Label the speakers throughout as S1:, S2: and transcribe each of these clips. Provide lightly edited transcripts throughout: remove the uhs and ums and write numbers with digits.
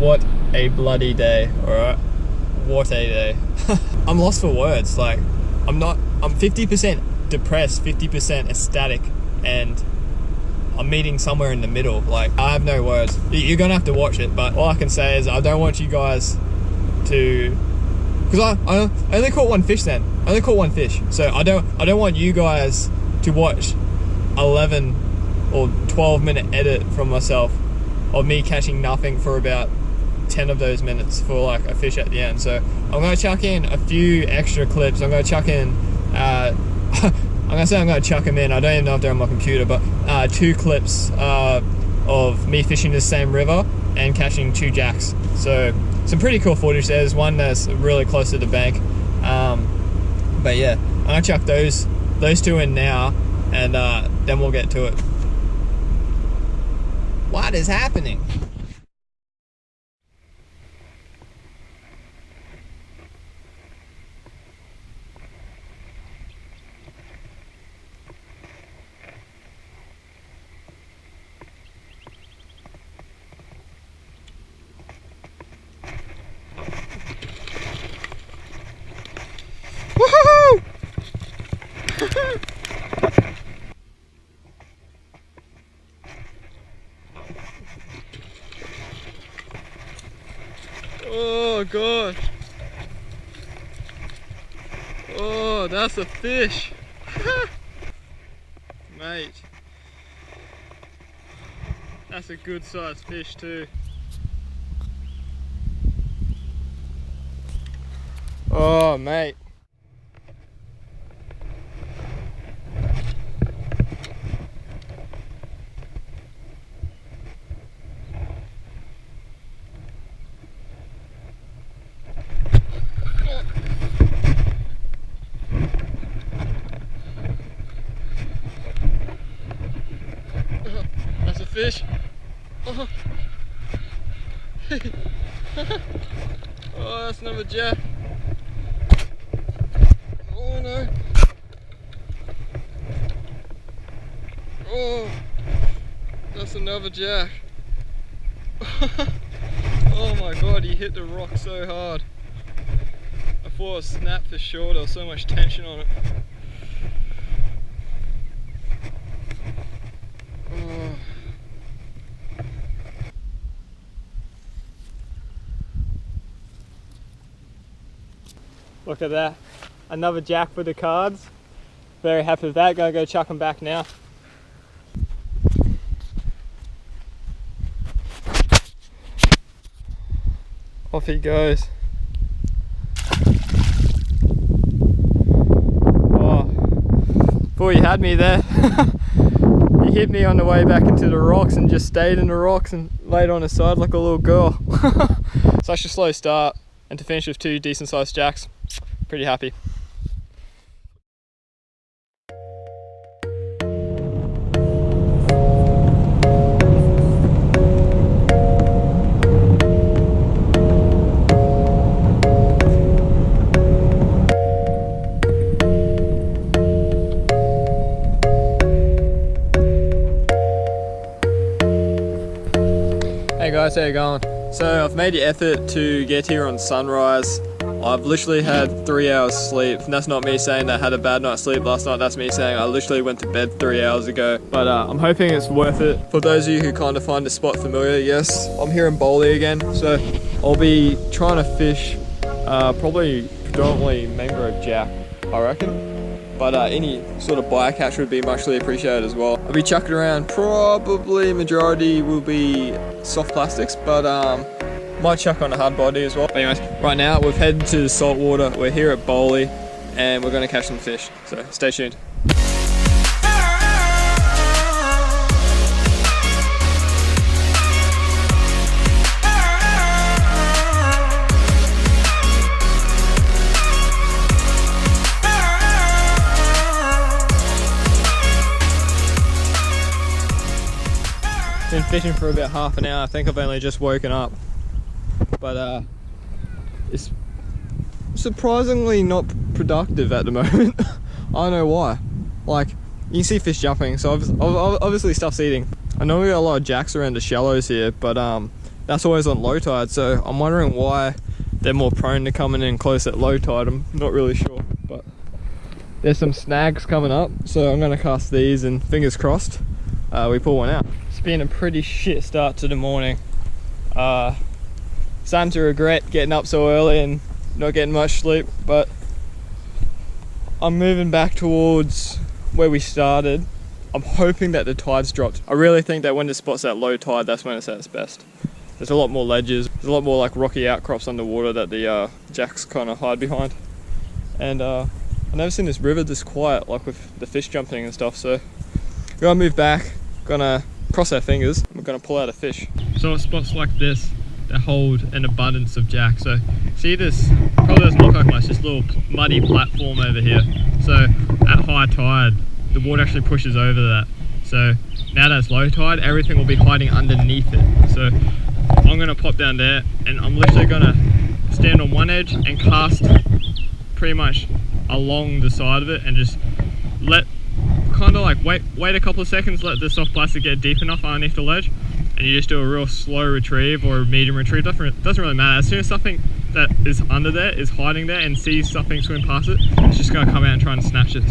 S1: What a bloody day, alright? What a day. I'm lost for words. Like, I'm 50% depressed, 50% ecstatic, and I'm meeting somewhere in the middle. Like, I have no words. You're gonna have to watch it, but all I can say is I don't want you guys to, because I only caught one fish then. I only caught one fish. So I don't want you guys to watch 11 or 12-minute edit from myself of me catching nothing for about 10 of those minutes for like a fish at the end. So I'm gonna chuck in a few extra clips. I'm gonna chuck in I'm gonna chuck them in. I don't even know if they're on my computer, but 2 clips of me fishing the same river and catching 2 jacks. So some pretty cool footage. There's one that's really close to the bank. But yeah, I'm gonna chuck those 2 in now, and then we'll get to it. What is happening? Woohoo! Oh god. Oh, that's a fish. Mate. That's a good sized fish too. Oh mate. That's a fish. Oh, oh, that's another jack. Oh no. Oh, that's another jack. Oh my god, he hit the rock so hard. I thought it snapped for sure, there was so much tension on it. Oh. Look at that, another jack for the cards. Very happy with that. Gonna go chuck them back now. Off he goes. Oh, boy, you had me there. He hit me on the way back into the rocks and just stayed in the rocks and laid on his side like a little girl. Such a slow start, and to finish with 2 decent sized jacks, pretty happy. Hey guys, how you going? So I've made the effort to get here on sunrise. I've literally had 3 hours sleep, and that's not me saying that I had a bad night's sleep last night, that's me saying I literally went to bed 3 hours ago. But I'm hoping it's worth it. For those of you who kind of find the spot familiar, yes, I'm here in Bohle again, so I'll be trying to fish probably predominantly mangrove jack, I reckon. But any sort of bycatch would be muchly appreciated as well. I'll be chucking around, probably majority will be soft plastics, but might chuck on a hard body as well. But anyways, right now we've headed to the saltwater. We're here at Bohle and we're going to catch some fish, so stay tuned. Been fishing for about half an hour. I think I've only just woken up, but it's surprisingly not productive at the moment. I don't know why. Like, you can see fish jumping, so obviously stuff's eating. I know we got a lot of jacks around the shallows here, but that's always on low tide, so I'm wondering why they're more prone to coming in close at low tide. I'm not really sure, but there's some snags coming up, so I'm gonna cast these and fingers crossed we pull one out. It's been a pretty shit start to the morning. Starting to regret getting up so early and not getting much sleep, but I'm moving back towards where we started. I'm hoping that the tide's dropped. I really think that when the spot's at low tide, that's when it's at its best. There's a lot more ledges, there's a lot more like rocky outcrops underwater that the jacks kind of hide behind. And I've never seen this river this quiet, like with the fish jumping and stuff, so we're gonna move back, gonna cross our fingers, and we're gonna pull out a fish. So at spots like this, that hold an abundance of jack. So see this, probably doesn't look like much, this little muddy platform over here. So at high tide, the water actually pushes over that. So now that it's low tide, everything will be hiding underneath it. So I'm gonna pop down there and I'm literally gonna stand on one edge and cast pretty much along the side of it and just let, kind of like wait a couple of seconds, let the soft plastic get deep enough underneath the ledge, and you just do a real slow retrieve or a medium retrieve. Doesn't really matter. As soon as something that is under there is hiding there and sees something swim past it, it's just gonna come out and try and snatch it.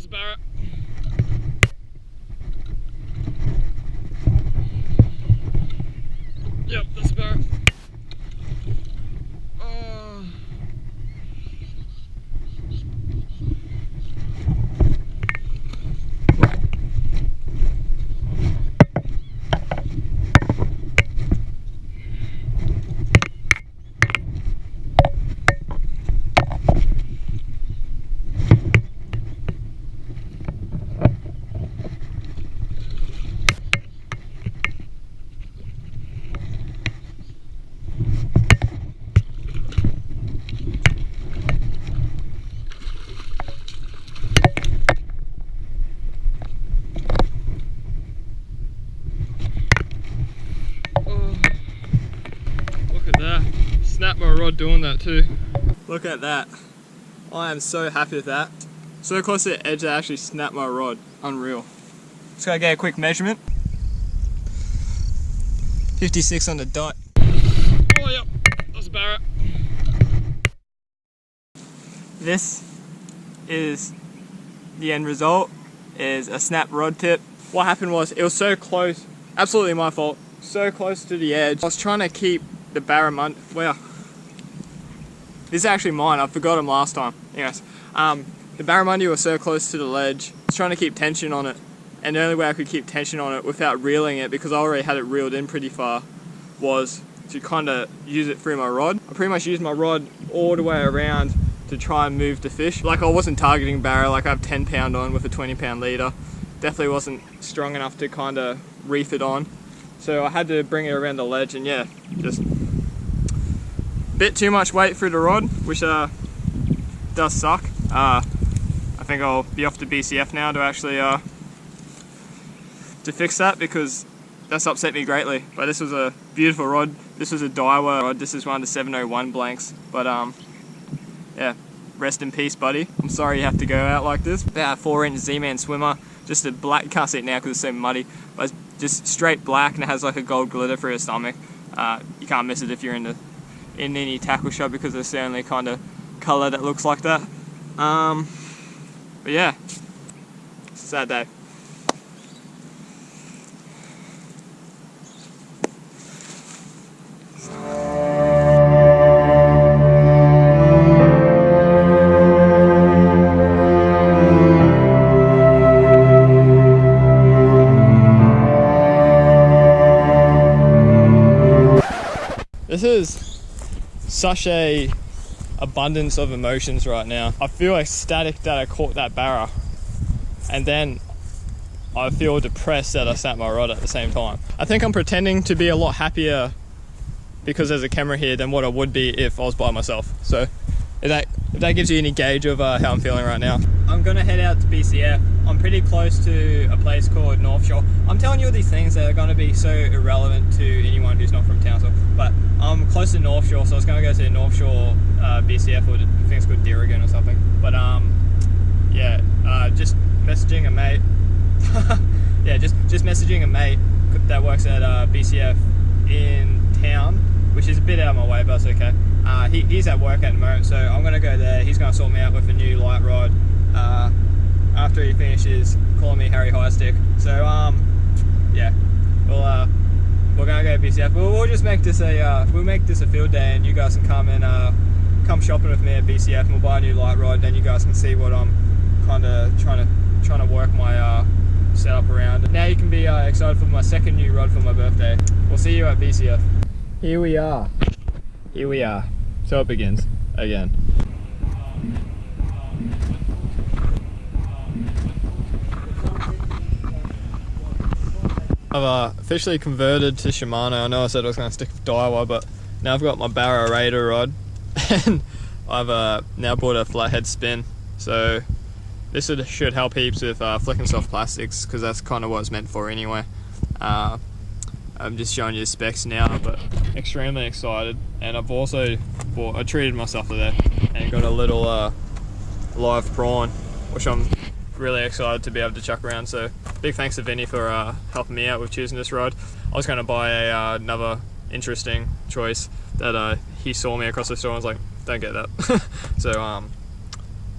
S1: Barra. Yep, that's a Barra. Snap my rod doing that too. Look at that. I am so happy with that. So close to the edge I actually snapped my rod. Unreal. Just gotta get a quick measurement. 56 on the dot. Oh yep, that's a Barra. This is the end result, is a snap rod tip. What happened was, it was so close, absolutely my fault, so close to the edge. I was trying to keep the Barramundi, well, this is actually mine, I forgot him last time. Anyways, the Barramundi was so close to the ledge, I was trying to keep tension on it, and the only way I could keep tension on it without reeling it, because I already had it reeled in pretty far, was to kind of use it through my rod. I pretty much used my rod all the way around to try and move the fish. Like, I wasn't targeting Barra, like I have 10 pound on with a 20 pound leader. Definitely wasn't strong enough to kind of reef it on. So I had to bring it around the ledge, and yeah, just bit too much weight through the rod, which does suck. I think I'll be off to BCF now to actually to fix that, because that's upset me greatly. But this was a beautiful rod. This was a Daiwa rod. This is one of the 701 blanks. But yeah, rest in peace, buddy. I'm sorry you have to go out like this. About a 4-inch Z-Man swimmer. Just a black, you can't see it now because it's so muddy, but it's just straight black, and it has like a gold glitter for your stomach. You can't miss it if you're in any tackle shop, because it's the only kind of colour that looks like that. But yeah, it's a sad day. This is such a abundance of emotions right now. I feel ecstatic that I caught that barra, and then I feel depressed that I snapped my rod at the same time. I think I'm pretending to be a lot happier because there's a camera here than what I would be if I was by myself. So if that gives you any gauge of how I'm feeling right now. I'm gonna head out to BCF. I'm pretty close to a place called North Shore. I'm telling you all these things that are gonna be so irrelevant to anyone who's not from Townsville, but I'm close to North Shore, so I was gonna go to North Shore BCF, or I think it's called Dirrigan or something. But yeah, just messaging a mate. Yeah, just messaging a mate that works at BCF in town, which is a bit out of my way, but it's okay. He's at work at the moment, so I'm gonna go there. He's gonna sort me out with a new light rod after he finishes calling me Harry Highstick. So yeah, we're gonna go to BCF. We'll just make this a field day, and you guys can come and come shopping with me at BCF, and we'll buy a new light rod. Then you guys can see what I'm kind of trying to work my setup around. Now you can be excited for my second new rod for my birthday. We'll see you at BCF. Here we are. Here we are. So it begins again. I've officially converted to Shimano. I know I said I was going to stick with Daiwa, but now I've got my Barra Raider rod, and I've now bought a flathead spin. So this should help heaps with flicking soft plastics, because that's kind of what it's meant for anyway. I'm just showing you the specs now, but extremely excited. And I've also I treated myself to that and got a little live prawn, which I'm really excited to be able to chuck around. So big thanks to Vinny for helping me out with choosing this rod. I was going to buy another interesting choice that he saw me across the store and was like, don't get that. So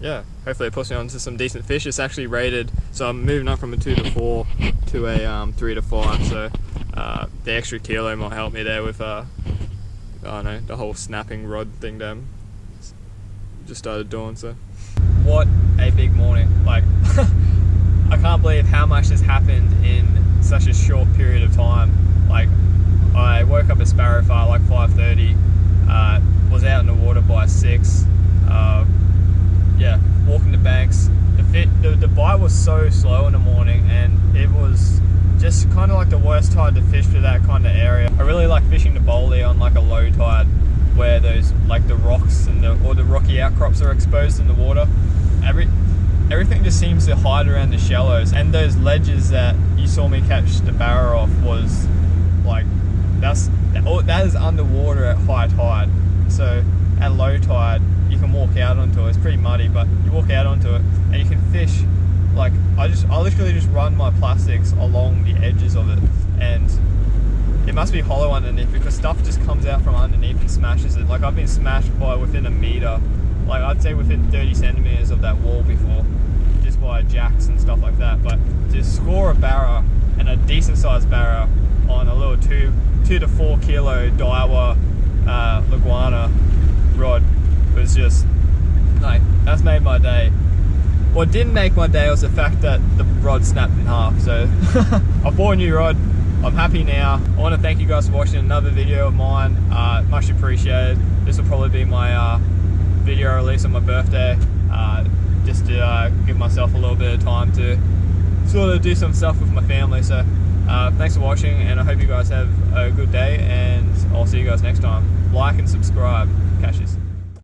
S1: yeah, hopefully it puts me onto some decent fish. It's actually rated, so I'm moving up from a 2 to 4 to a 3 to 5. So the extra kilo might help me there with I don't know, the whole snapping rod thing that just started doing. So what a big morning! Like I can't believe how much has happened in such a short period of time. Like I woke up at Sparrowfire like 5:30, was out in the water by 6. Yeah, walking the banks. The bite was so slow in the morning, and it was just kind of like the worst tide to fish for that kind of area. I really like fishing the Bohle on like a low tide, where those like the rocks and or the rocky outcrops are exposed in the water. Everything just seems to hide around the shallows, and those ledges that you saw me catch the barra off was like that is underwater at high tide. So at low tide you can walk out onto it. It's pretty muddy, but you walk out onto it and you can fish. Like I literally just run my plastics along the edges of it, and it must be hollow underneath because stuff just comes out from underneath and smashes it. Like I've been smashed by within a meter, like I'd say within 30 centimeters of that wall before, just by jacks and stuff like that. But to score a barra, and a decent sized barra, on a little 2 to 4 kilo Daiwa Laguna rod was just like, that's made my day. What didn't make my day was the fact that the rod snapped in half. So I bought a new rod. I'm happy now. I want to thank you guys for watching another video of mine. Much appreciated. This will probably be my video release on my birthday, just to give myself a little bit of time to sort of do some stuff with my family. So thanks for watching, and I hope you guys have a good day, and I'll see you guys next time. Like and subscribe. Catch yous.